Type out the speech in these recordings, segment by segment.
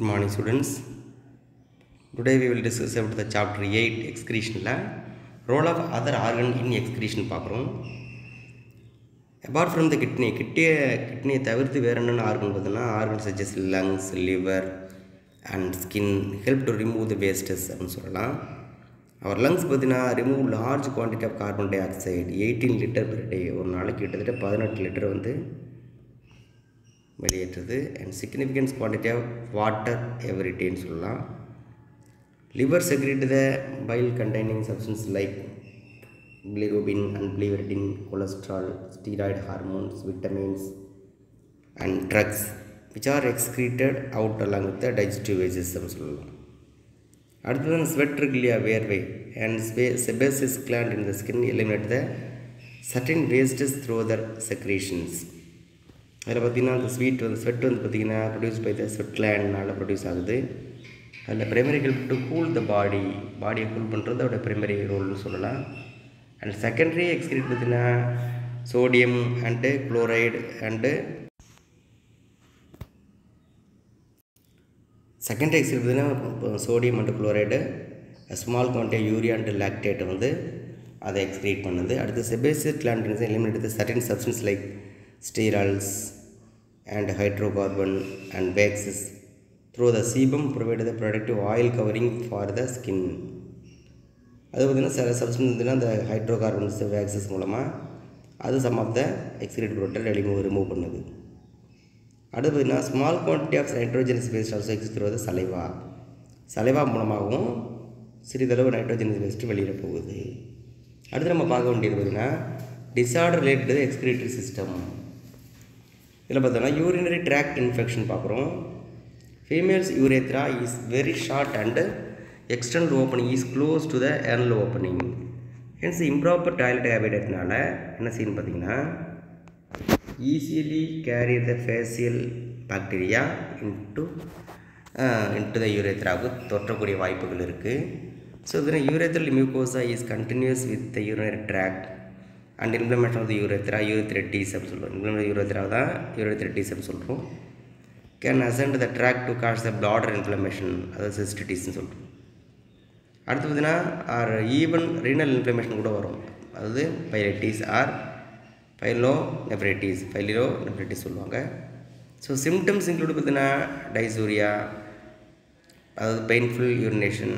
Good morning, students. Today we will discuss about the chapter 8 excretion la role of other organ in excretion பார்க்குறோம். Apart from the kidney தவிர்த்து வேறு என்னென்ன organ பார்த்தோன்னா organ such as lungs, liver and skin help to remove the wastes அப்படின்னு சொல்லலாம். அவர் lungs பார்த்தீங்கன்னா remove large quantity of carbon dioxide 18 litre per day, ஒரு நாளைக்கு கிட்டத்தட்ட 18 லிட்டர் வந்து வெளியேற்றுது. And significance quantity of water every டேன்னு சொல்லலாம். Liver secrete the bile containing substance like bilirubin and biliverdin, cholesterol, steroid hormones, vitamins and drugs which are excreted out along with the digestive வேஜஸ் அப்படின்னு சொல்லலாம். அடுத்தது sweat இருக்கு இல்லையா, வேர்வை, and sebaceous gland in the skin eliminate the certain wastes through their secretions. அதில் பார்த்திங்கன்னா அந்த ஸ்வெட் வந்து பார்த்திங்கன்னா ப்ரொடியூஸ் பை த ஸ்வெட் கிளாண்ட்னால் ப்ரொடியூஸ் ஆகுது. அதில் primary help to cool the பாடியை கூல் பண்ணுறது அதோட ப்ரைமரி ரோல்னு சொல்லலாம். அண்ட் செகண்டரி எக்ஸ்க்ரீட் பார்த்திங்கன்னா sodium and chloride and secondary excrete பார்த்திங்கன்னா sodium and chloride, small quantity urea and lactate வந்து அதை எக்ஸ்க்ரீட் பண்ணுது. அடுத்து sebaceous gland eliminate the certain substance like sterols and hydrocarbon and waxes through the sebum provide the protective oil covering for the skin. அது பார்த்திங்கன்னா சில substance வந்துன்னா அந்த hydrocarbons waxes மூலமாக அது some of the excrete product remove பண்ணுது. அடுத்து பார்த்திங்கன்னா small quantity of nitrogenous waste also exit through the saliva மூலமாகவும் சிறிதளவு நைட்ரோஜனஸ் வேஸ்ட்டு வெளியிட போகுது. அடுத்து நம்ம பார்க்க வேண்டியது பார்த்திங்கன்னா டிஸார்டர் ரிலேட்டட் எக்ஸ்க்ரீட்டரி சிஸ்டம். இதில் பார்த்தோன்னா யூரினரி ட்ராக்ட் இன்ஃபெக்ஷன் பார்க்குறோம். Females urethra is very short and external opening is close to the anal opening. Hence improper toilet ஹேபிட்டட்னால என்ன செய்யணும் பார்த்தீங்கன்னா easily carry the faecal bacteria into the யூரேத்ராவுக்கு தொற்றக்கூடிய வாய்ப்புகள் இருக்குது. ஸோ இதில் urethral mucosa is continuous with the urinary tract and inflammation of the urethritis அப்படின்னு சொல்லுவோம். இன்ஃப்ளமேஷன் யூரேத்ரா தான் யூரேத்ரைட்டிஸ் அப்படின்னு சொல்கிறோம். Can ascend the tract to cause the bladder inflammation, அதாவது சிஸ்டிட்டிஸ்ன்னு சொல்கிறோம். அடுத்து பார்த்தீங்கன்னா ஆர் ஈவன் ரீனல் இன்ஃப்ளமேஷன் கூட வரும், அதாவது பைலைட்டிஸ் ஆர் பைலோநெஃப்ரைட்டிஸ் சொல்லுவாங்க. ஸோ சிம்டம்ஸ் இன்க்ளூட் பார்த்தீங்கன்னா டைசூரியா, அதாவது painful urination,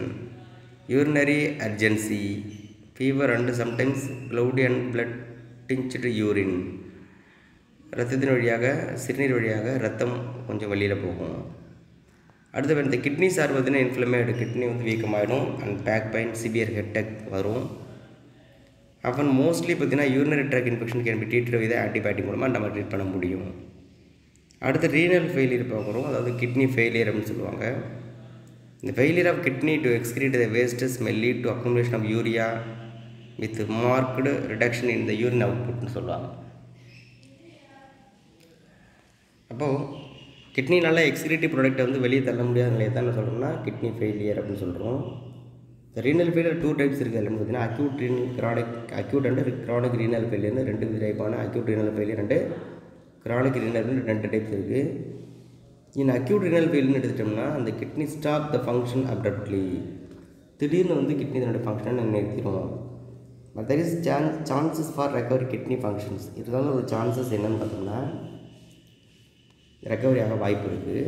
urinary urgency, fever and sometimes cloudy and blood tinged urine, ரத்தத்தின் வழியாக சிறுநீர் வழியாக ரத்தம் கொஞ்சம் வெளியில் போகும். அடுத்து இந்த கிட்னிஸ் ஆர் பார்த்தீங்கன்னா இன்ஃப்ளமேடு, கிட்னி வந்து வீக்கமாகிடும். And back pain, severe headache வரும். அப்புறம் மோஸ்ட்லி பார்த்தீங்கன்னா urinary tract infection can be treat with antibiotic மூலமாக நம்ம ட்ரீட் பண்ண முடியும். அடுத்து ரீனல் ஃபெயிலியர் பார்க்குறோம், அதாவது கிட்னி ஃபெயிலியர் அப்படின்னு சொல்லுவாங்க. இந்த failure of kidney to excrete the wastes may lead to accumulation of urea with marked reduction in the urine அவுட்புட்னு சொல்லுவாங்க. அப்போது கிட்னினால் எக்ஸ்க்ரீட்டிவ் ப்ராடக்ட்டை வந்து வெளியே தள்ள முடியாத நிலையை தான் என்ன சொல்கிறோம்னா கிட்னி ஃபெயிலியர் அப்படின்னு சொல்கிறோம். இந்த ரீனல் ஃபெயிலியர் 2 டைப்ஸ் இருக்குது. அதில் பார்த்தீங்கன்னா அக்யூட் அண்டு க்ரானிக் ரீனல் ஃபெயிலியர்னு 2 டைப்பான acute renal failure and chronic renal 2 types இருக்குது. இந்த அக்யூட் ரீனல் ஃபெயிலியர்னு எடுத்துட்டோம்னா அந்த kidney stop the function abruptly, திடீர்னு வந்து கிட்னி தன்னுடைய ஃபங்க்ஷனை நிறுத்திடும். But there is chances for recovery kidney functions. இருந்தாலும் ஒரு சான்சஸ் என்னென்னு பார்த்தோம்னா ரெக்கவரி ஆக வாய்ப்பு இருக்குது.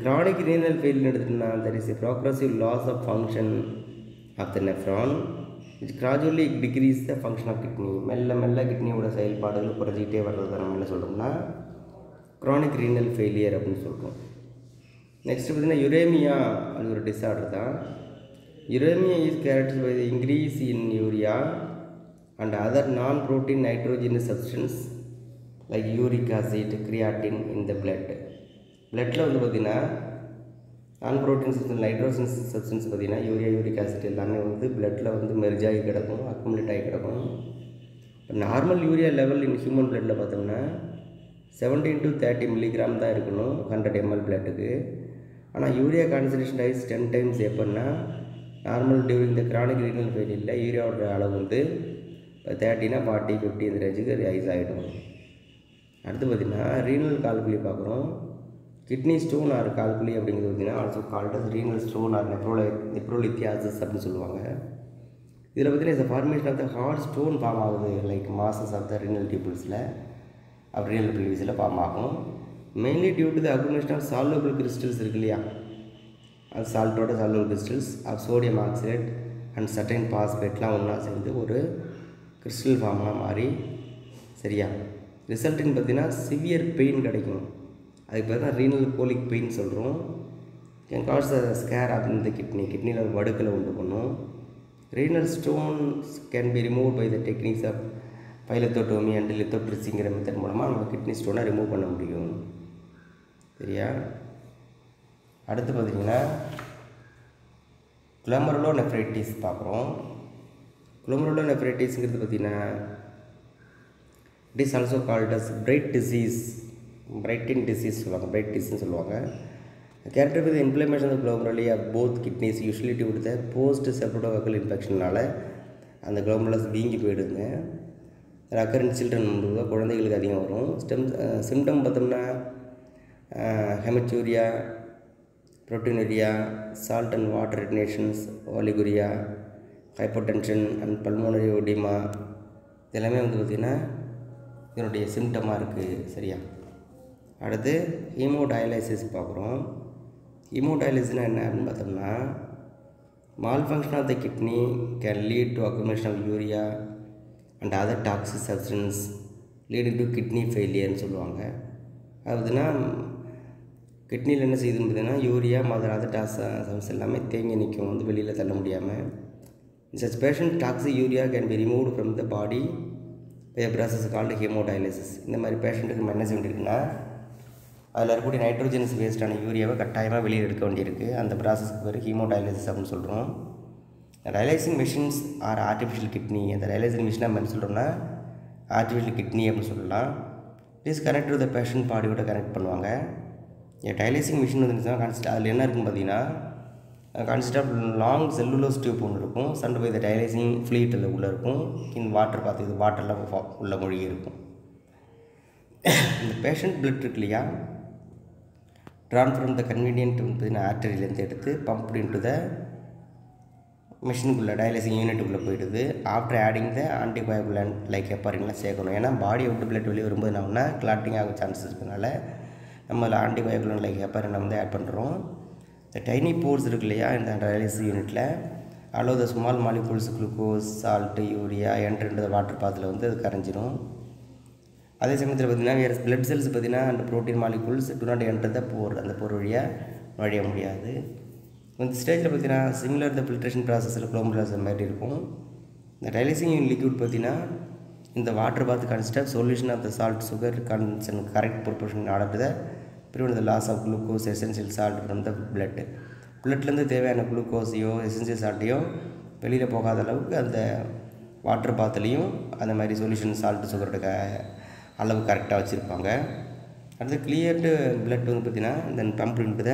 க்ரானிக் ரீனல் ஃபெயிலியர் எடுத்துட்டோம்னா there is a progressive loss of function of the nephron which gradually degrees the function of kidney. மெல்ல மெல்ல கிட்னியோட செயல்பாடுகள் குறைஞ்சிக்கிட்டே வர்றதை நம்ம என்ன சொல்கிறோம்னா க்ரானிக் ரீனல் ஃபெயிலியர் அப்படின்னு சொல்கிறோம். நெக்ஸ்ட் பார்த்திங்கன்னா யுரேமியா, அது ஒரு டிஸார்டர் தான். Uremia is characterized by the increase in urea and other non-protein nitrogenous substance like uric acid, creatine in the blood. பிளட்டில் வந்து பார்த்திங்கன்னா நான்-ப்ரோட்டீன் சப்ஸ்டன்ஸ், நைட்ரோஜன் சப்ஸ்டன்ஸ் பார்த்திங்கன்னா யூரியா, யூரிக் ஆசிட் எல்லாமே வந்து பிளட்டில் வந்து மெர்ஜ் ஆகி கிடக்கும், அக்குமுலேட் ஆகி கிடக்கும். Normal urea level in human பிளட்டில் பார்த்தோம்னா 17 to 30 மில்லிகிராம் தான் இருக்கணும் 100 ml பிளட்டுக்கு. ஆனால் யூரியா கான்சன்ட்ரேஷன் ரைஸ் 10 times எப்படின்னா normal during the chronic renal ஃபெயிலியரில் யூரியாவோட அளவு வந்து 30 40 50 இந்த ரேஞ்சுக்கு ரைஸ் ஆகிடும். அடுத்து பார்த்திங்கன்னா ரீனல் கால்குலி பார்க்குறோம். கிட்னி ஸ்டோன் ஆர் கால்குலி அப்படிங்கிறது பார்த்திங்கன்னா also called as renal stone or nephrolithiasis அப்படின்னு சொல்லுவாங்க. இதில் பார்த்திங்கன்னா இந்த formation of the hard stone form ஆகுது like masses of the renal டியூபிள்ஸில் அப்படி ரீனல் பில்விஸில் ஃபார்ம் ஆகும். Mainly due to the accumulation of soluble crystals இருக்கு இல்லையா, அது சால்ட்டோட soluble crystals of sodium oxide and certain பாஸ்பேட்லாம் ஒன்றா சேர்ந்து ஒரு கிறிஸ்டல் ஃபார்மாக மாறி சரியா ரிசல்ட்டுன்னு பார்த்தீங்கன்னா சிவியர் பெயின் கிடைக்கும். அதுக்கு பேர் தான் ரீனல் கோலிக் பெயின் சொல்கிறோம். Can cause the scar of இந்த கிட்னியில் வடுக்களை உண்டு பண்ணும். Renal stones can be remove by the techniques of pyelolithotomy and லித்தோட்ரிசிங்கிற மெத்தட் மூலமாக நம்ம கிட்னி ஸ்டோனை ரிமூவ் பண்ண முடியும். சரியா, அடுத்து பார்த்திங்கன்னா குளோமருலோநெஃப்ரைட்டிஸ் பார்க்குறோம். குளோமருலோநெஃப்ரைட்டிஸ்ங்கிறது பார்த்திங்கன்னா it is also called as பிரைட்டின் டிசீஸ் சொல்லுவாங்க, பிரைட் டிசீஸ்னு சொல்லுவாங்க. Character with inflammation of glomeruli of both kidneys usually due to the post streptococcal இன்ஃபெக்ஷனால் அந்த குளோமரலஸ் வீங்கி போயிடுங்க. அக்கரண்ட் சில்ட்ரன் பொதுவாக குழந்தைகளுக்கு அதிகம் வரும். சிம்டம் பார்த்தோம்னா haematuria, proteinuria, salt and water retentions, oliguria, hypotension and pulmonary oedema இதெல்லாமே பார்த்திங்கன்னா இதனுடைய சிம்டமாக இருக்குது. சரியா, அடுத்து ஹீமோடயாலிசிஸ் பார்க்குறோம். ஹீமோடயாலிசிஸ்னால் என்ன அப்படின்னு பார்த்தோம்னா malfunction of the kidney can lead to accumulation of urea and other toxic substance leading to kidney ஃபெயிலியர்னு சொல்லுவாங்க. அதுனா கிட்னியில் என்ன செய்யுதுன்னு பார்த்தீங்கன்னா யூரியா அதர் டாக்ஸிக்ஸ் எல்லாமே தேங்கி நிற்கும், வந்து வெளியில் தள்ள முடியாமல். Such patient toxic urea can be removed from the body by process called haemodialysis. இந்த மாதிரி பேஷண்ட்டுக்கு நம்ம என்ன செய்ய வேண்டியிருக்குன்னா அதில் இருக்கக்கூடிய நைட்ரோஜன்ஸ் வேஸ்டான யூரியாவை கட்டாயமாக வெளியே எடுக்க வேண்டியிருக்கு. அந்த ப்ராசஸ்க்கு பேர் ஹீமோடயாலிசிஸ் அப்படின்னு சொல்கிறோம். டயாலிசிங் மிஷின்ஸ் ஆர் ஆர்டிஃபிஷியல் கிட்னி. அந்த டயாலிசிங் மிஷினை நம்ம என்ன சொல்கிறோம்னா ஆர்டிஃபிஷியல் கிட்னி அப்படின்னு சொல்லலாம். It is connect to the patient பாடியோட கனெக்ட் பண்ணுவாங்க. டயாலிசிங் மிஷின் வந்து அதில் என்ன இருக்குன்னு பார்த்தீங்கன்னா consist of long cellulose tube ஒன்று இருக்கும். சண்ட் பை த டயாலிசிங் ஃப்ளூயிட் அதில் உள்ளே இருக்கும். வாட்டர் பார்த்து இது வாட்டரில் உள்ள மூழ்கி இருக்கும். இந்த பேஷண்ட் பிளட் இருக்கு இல்லையா, ட்ரான் ஃப்ரம் த கன்வீனியன்ட் பார்த்தீங்கன்னா ஆர்டரியிலேருந்து எடுத்து பம்ப்டு இன்டு த மிஷினுக்குள்ளே டயாலிசிங் யூனிட்டுக்குள்ளே போயிடுது. ஆஃப்டர் ஆடிங் த ஆன்டிபயோகுலண்ட் லைக் ஹெப்பரின்லாம் சேர்க்கணும். ஏன்னா பாடி விட்டு பிளட் வெளியே வரும்போது என்ன ஆகும்னா கிளாட்டிங் ஆக சான்சஸ் இருக்கிறதுனால நம்ம அதில் ஆன்டிபயோகுலண்ட் லைக் ஹெப்பரினை வந்து ஆட் பண்ணுறோம். இந்த டைனி போர்ஸ் இருக்கு இல்லையா இந்த டயாலிசிஸ் யூனிட்டில் allow the small molecules glucose, salt, urea enter into the water பாத்தில் வந்து அது கரைஞ்சிரும். அதே சமயத்தில் பார்த்திங்கன்னா வேறு பிளட் செல்ஸ் பார்த்திங்கன்னா அந்த protein molecules do not enter the pore, அந்த போர் வழியாக நுழைய முடியாது. இந்த ஸ்டேஜில் பார்த்திங்கன்னா சிமிலர் த ஃபில்ட்ரேஷன் ப்ராசஸில் குளோமருலஸ் மாதிரி இருக்கும். இந்த டயாலிசிங் லிக்விட் பார்த்திங்கன்னா இந்த water bath consist of solution of the salt sugar கன்சன் correct proportion order to the prevent the loss of glucose essential salt from the blood. பிளட்லேருந்து தேவையான குளுக்கோஸையோ எசென்சியல் சால்ட்டையோ வெளியில் போகாத அளவுக்கு அந்த வாட்டர் பாத்துலேயும் அந்த மாதிரி சொல்யூஷன் சால்ட்டு சுகரோட அளவு கரெக்டாக வச்சுருப்பாங்க. அடுத்து கிளியர்டு பிளட் வந்து பார்த்திங்கன்னா then pump into the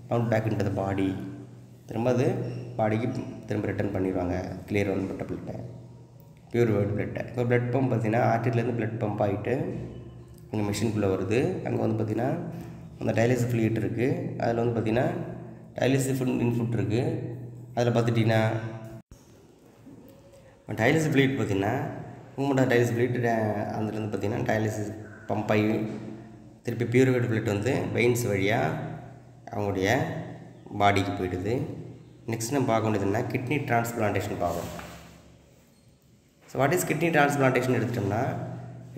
pump back into the body, திரும்ப அது பாடிக்கு திரும்ப ரிட்டர்ன் பண்ணிடுவாங்க கிளியர் பண்ணப்பட்ட பிளட்டை, பியூரிஃபைடு பிளட்டை. இப்போ பிளட் பம்ப் பார்த்திங்கன்னா ஆர்டரியிலேருந்து பிளட் பம்ப் ஆகிட்டு இங்கே மிஷின்குள்ளே வருது. அங்கே வந்து பார்த்திங்கன்னா அந்த டயாலிசிஸ் ஃப்ளூயிட் இருக்குது. அதில் வந்து பார்த்திங்கன்னா டயாலிசிஸ் இன்ஃபுட் இருக்குது. அதில் பார்த்துட்டிங்கன்னா டயாலிசிஸ் ஃப்ளூயிட் பார்த்திங்கன்னா மூமெண்ட் டயாலிசிஸ் ஃப்ளூயிட் அதுலேருந்து பார்த்திங்கன்னா டயாலிசிஸ் பம்ப் ஆகி திருப்பி பியூரிஃபைடு பிளட் வந்து வெயின்ஸ் வழியாக அவங்களுடைய பாடிக்கு போயிடுது. நெக்ஸ்ட் நம்ம பார்க்க வேண்டியதுன்னா கிட்னி டிரான்ஸ்பிளான்டேஷன் பார்க்கணும். So what is kidney transplantation எடுத்துட்டோம்னா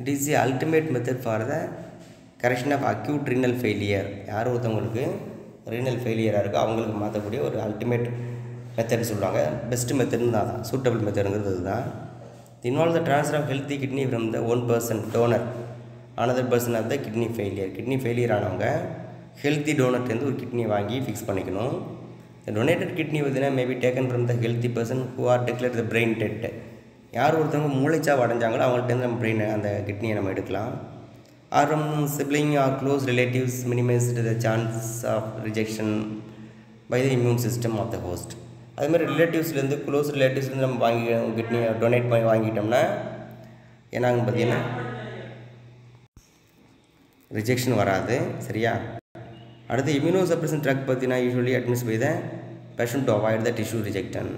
it is the ultimate method for the correction of acute renal failure. யார் ஒருத்தவங்களுக்கு ரீனல் ஃபெயிலியராக இருக்கோ அவங்களுக்கு மாற்றக்கூடிய ஒரு அல்டிமேட் மெத்தட்னு சொல்லுவாங்க. பெஸ்ட்டு மெத்தட்னு தான் சூட்டபிள் மெத்தடுங்கிறது தான். Involve the transfer of healthy kidney from the one person donor another person of the kidney failure. Kidney failure ஆனவங்க ஹெல்த்தி டோனர்லேருந்து ஒரு கிட்னியை வாங்கி ஃபிக்ஸ் பண்ணிக்கணும். த டொனேட்டட் கிட்னி பார்த்தீங்கன்னா maybe taken from the healthy person who are declared the brain dead. யார் ஒருத்தவங்க மூளைச்சாவு அடைஞ்சாங்களோ அவங்கள்ட்டேருந்து நம்ம பிரெயின் அந்த கிட்னியை நம்ம எடுக்கலாம். Or from sibling or close relatives minimised the chance of rejection by the immune system of the host. அதுமாதிரி ரிலேட்டிவ்ஸ்லேருந்து close ரிலேட்டிவ்ஸ்லேருந்து நம்ம வாங்கி கிட்னியை டொனேட் பண்ணி வாங்கிட்டோம்னா என்னாகுன்னு பார்த்தீங்கன்னா ரிஜெக்ஷன் வராது. சரியா? அடுத்து இம்யூனோசப்ரஷன் ட்ரக் பார்த்தீங்கன்னா usually admits by the patient to avoid the tissue rejection.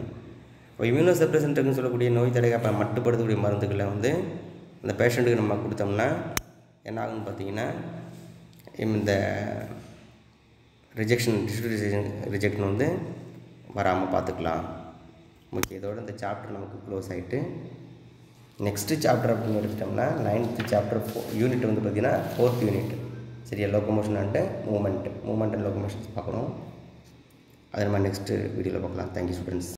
இப்போ இம்யூனோசப்ரஷன் ட்ரக்னு சொல்லக்கூடிய நோய் தடையை மட்டுப்படுத்தக்கூடிய மருந்துகளை வந்து அந்த பேஷண்ட்டுக்கு நம்ம கொடுத்தோம்னா என்ன ஆகுன்னு பார்த்தீங்கன்னா இந்த டிஷ்யூ ரிஜெக்ஷன் வந்து வராமல் பார்த்துக்கலாம். ஓகே, இதோட இந்த சாப்டர் நமக்கு க்ளோஸ் ஆகிட்டு நெக்ஸ்ட்டு சாப்டர் அப்படின்னு எடுத்துட்டோம்னா 9th சாப்டர் யூனிட் வந்து பார்த்திங்கன்னா 4th யூனிட். சரியா, லோக்கோமோஷன் அண்டு மூமெண்ட் அண்ட் லோக்கோமோஷன்ஸ் பார்க்கணும். அதை நம்ம நெக்ஸ்ட்டு வீடியோவில் பார்க்கலாம். Thank you students.